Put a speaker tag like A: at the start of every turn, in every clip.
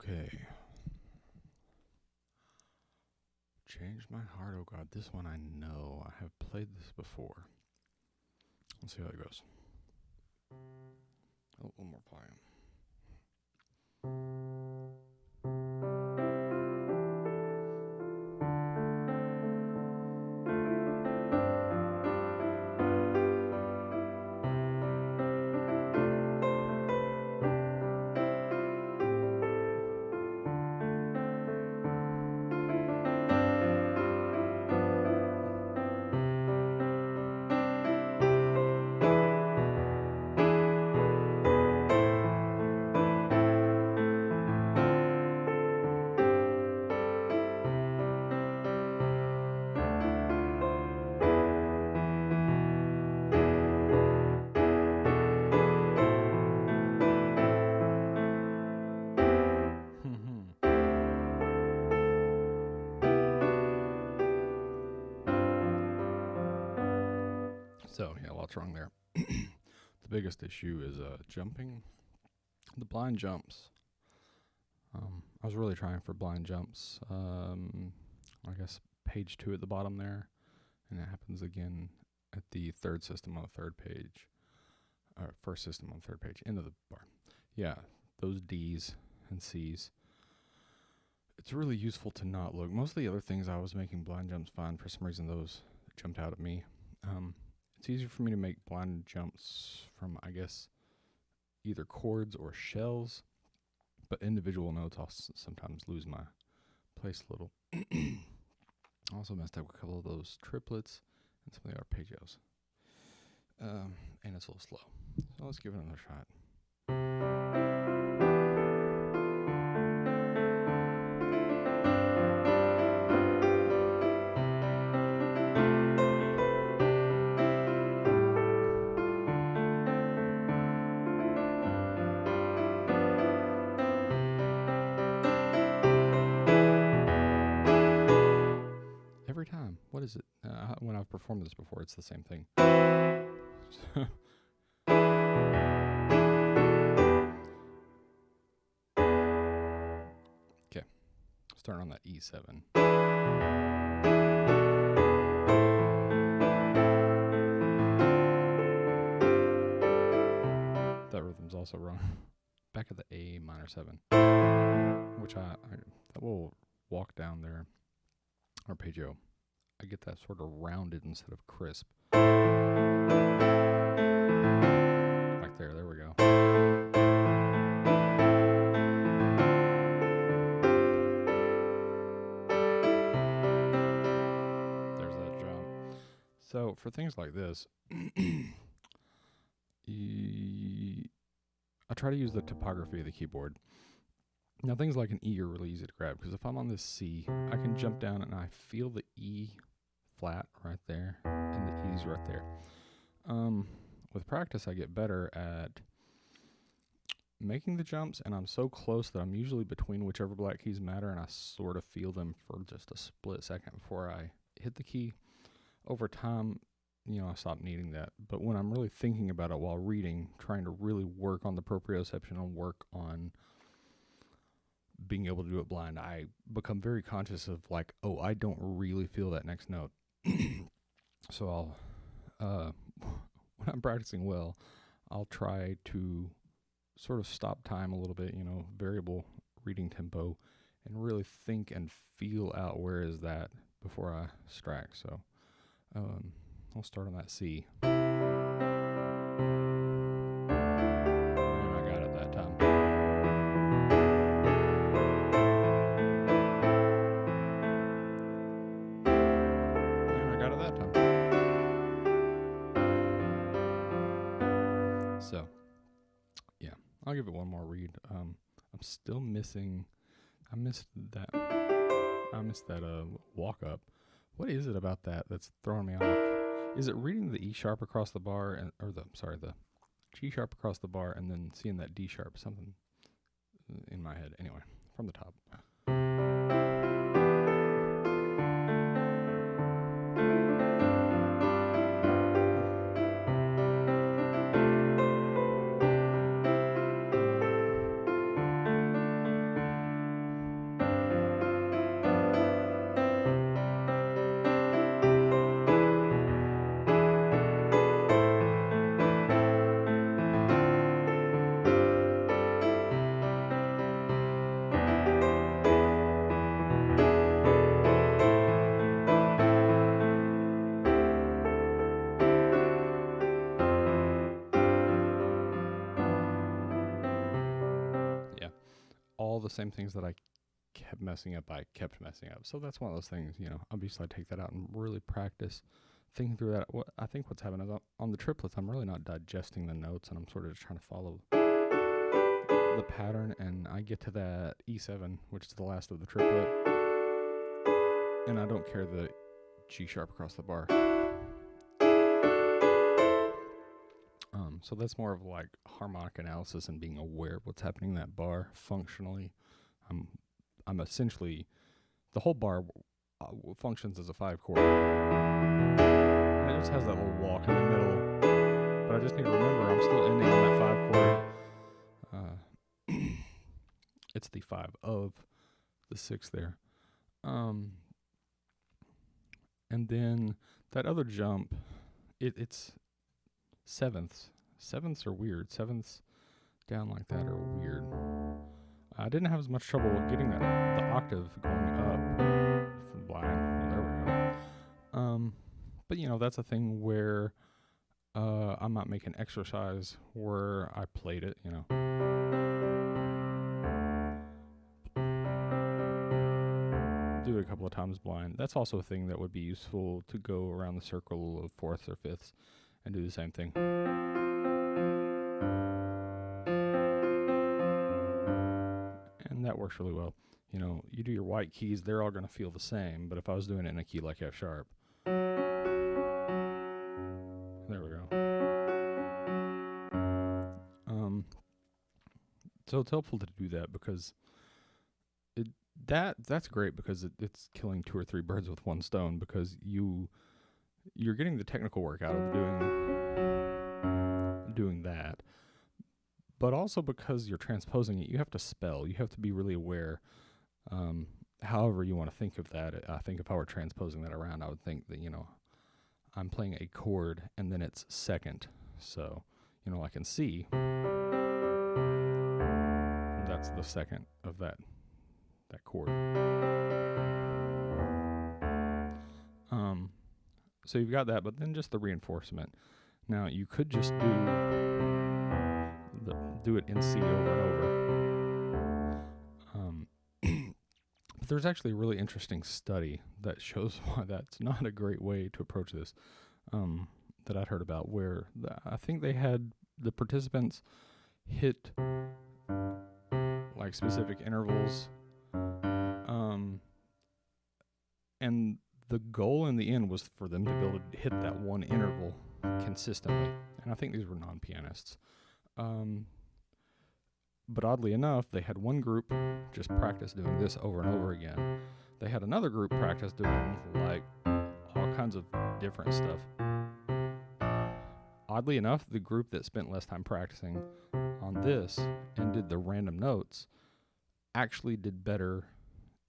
A: Okay. Change my heart, oh God. This one I know. I have played this before. Let's see how it goes. Oh, one more volume. So, yeah, lots wrong there. The biggest issue is jumping. The blind jumps. I was really trying for blind jumps. I guess page 2 at the bottom there. And it happens again at the third system on the third page. First system on the third page. End of the bar. Yeah, those D's and C's. It's really useful to not look. Most of the other things I was making blind jumps fine. For some reason, those jumped out at me. It's easier for me to make blind jumps from, I guess, either chords or shells. But individual notes, I'll sometimes lose my place a little. I also messed up a couple of those triplets and some of the arpeggios. And it's a little slow. So let's give it another shot. Every time. What is it? When I've performed this before, it's the same thing. Okay. Starting on that E7. That rhythm's also wrong. Back at the A minor 7. Which I that will walk down there. Arpeggio. I get that sort of rounded instead of crisp. Like there we go. There's that jump. So for things like this, I try to use the topography of the keyboard. Now things like an E are really easy to grab because if I'm on this C, I can jump down and I feel the E flat right there and the E's right there. With practice, I get better at making the jumps, and I'm so close that I'm usually between whichever black keys matter, and I sort of feel them for just a split second before I hit the key. Over time, I stop needing that. But when I'm really thinking about it while reading, trying to really work on the proprioception and work on being able to do it blind, I become very conscious of like, oh, I don't really feel that next note. So I'll, when I'm practicing well, I'll try to sort of stop time a little bit, variable reading tempo, and really think and feel out where is that before I strike. So I'll start on that C. And I got it that time. And I got it that time. So, yeah, I'll give it one more read. I'm still missing. I missed that walk up. What is it about that that's throwing me off? Is it reading the E sharp across the bar the G sharp across the bar and then seeing that D sharp? Something in my head. Anyway, from the top. the same things that I kept messing up, So that's one of those things, obviously I take that out and really practice thinking through that. I think what's happening is on the triplets, I'm really not digesting the notes, and I'm sort of just trying to follow the pattern, and I get to that E7, which is the last of the triplet, and I don't care the G sharp across the bar. So that's more of like harmonic analysis and being aware of what's happening in that bar functionally. I'm essentially, the whole bar functions as a 5 chord. And it just has that little walk in the middle. But I just need to remember I'm still ending on that 5 chord. It's the 5 of the 6 there. And then that other jump, it's sevenths. Sevenths are weird. Sevenths down like that are weird. I didn't have as much trouble getting the octave going up from blind. There we go. But that's a thing where I might make an exercise where I played it, do it a couple of times blind. That's also a thing that would be useful to go around the circle of fourths or fifths and do the same thing. And that works really well. You do your white keys, they're all going to feel the same, but if I was doing it in a key like F sharp, there we go. So it's helpful to do that because that's great because it's killing 2 or 3 birds with one stone, because you're getting the technical work out of doing that, but also because you're transposing it, you have to spell. You have to be really aware. However you want to think of that. I think if I were transposing that around, I would think that, I'm playing a chord and then it's second. So, like in C, that's the second of that chord. So you've got that, but then just the reinforcement. Now you could just do it in C over and over. But there's actually a really interesting study that shows why that's not a great way to approach this, that I'd heard about, where I think they had the participants hit like specific intervals, and the goal in the end was for them to be able to hit that one interval consistently. And I think these were non-pianists. But oddly enough, they had one group just practice doing this over and over again. They had another group practice doing like all kinds of different stuff. Oddly enough, the group that spent less time practicing on this and did the random notes actually did better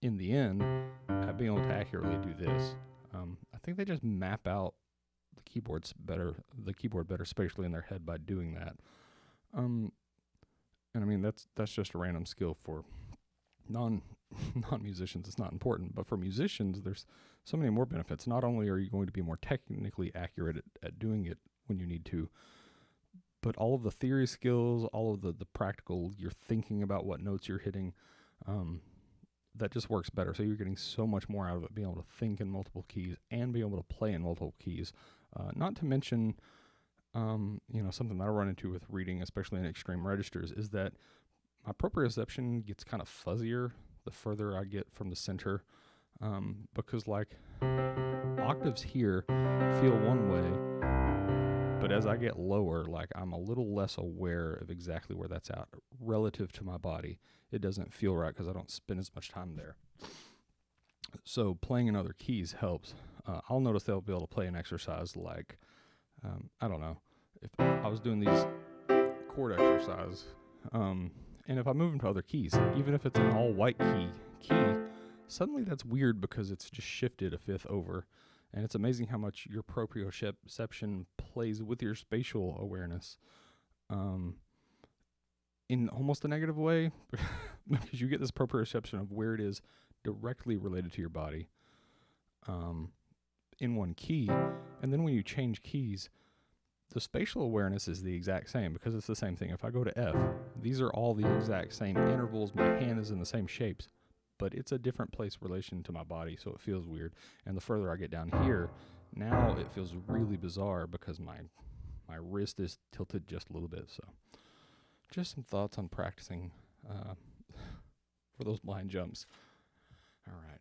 A: in the end at being able to accurately do this. I think they just map out the keyboard better spatially in their head by doing that. And I mean, that's just a random skill. For non-musicians, it's not important, but for musicians, there's so many more benefits. Not only are you going to be more technically accurate at doing it when you need to, but all of the theory skills, all of the practical, you're thinking about what notes you're hitting, that just works better. So you're getting so much more out of it, being able to think in multiple keys and be able to play in multiple keys. Not to mention, something that I run into with reading, especially in extreme registers, is that my proprioception gets kind of fuzzier the further I get from the center, because like octaves here feel one way, but as I get lower, like I'm a little less aware of exactly where that's at relative to my body. It doesn't feel right because I don't spend as much time there. So playing in other keys helps. I'll notice they'll be able to play an exercise like, I don't know, if I was doing these chord exercise, and if I move into other keys, even if it's an all white key, suddenly that's weird because it's just shifted a fifth over. And it's amazing how much your proprioception plays with your spatial awareness, in almost a negative way, because you get this proprioception of where it is directly related to your body, in one key. And then when you change keys, the spatial awareness is the exact same because it's the same thing. If I go to F, these are all the exact same intervals. My hand is in the same shapes, but it's a different place relation to my body, so it feels weird. And the further I get down here, now it feels really bizarre because my wrist is tilted just a little bit. So just some thoughts on practicing for those blind jumps. All right.